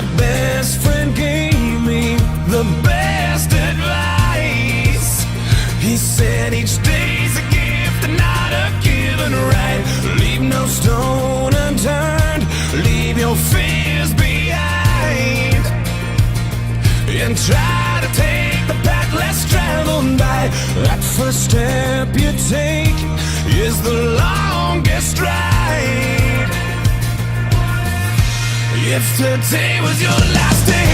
My best friend gave me the best advice. He said each day's a gift and not a given right. Leave no stone unturned, leave your fears behind, and try to take the path less traveled by. That first step you take is the longest ride. If today was your last day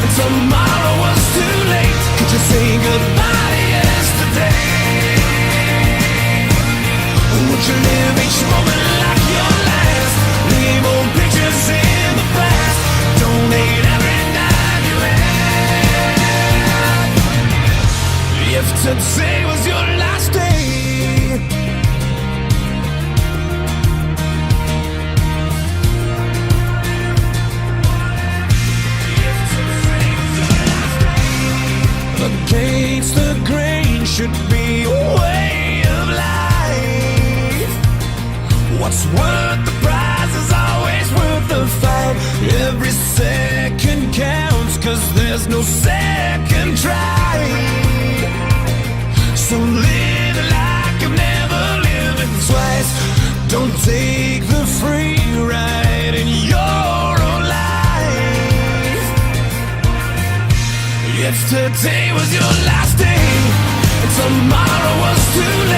and tomorrow was too late, could you say goodbye to yesterday? Would you live each moment like your last? Leave old pictures in the past. Donate every night you had. If today was your last day, against the grain should be a way of life. What's worth the prize is always worth the fight. Every second counts, 'cause there's no second try. So live like you've never lived it twice. Don't take the free ride in your own life. If today was your last day and tomorrow was too late,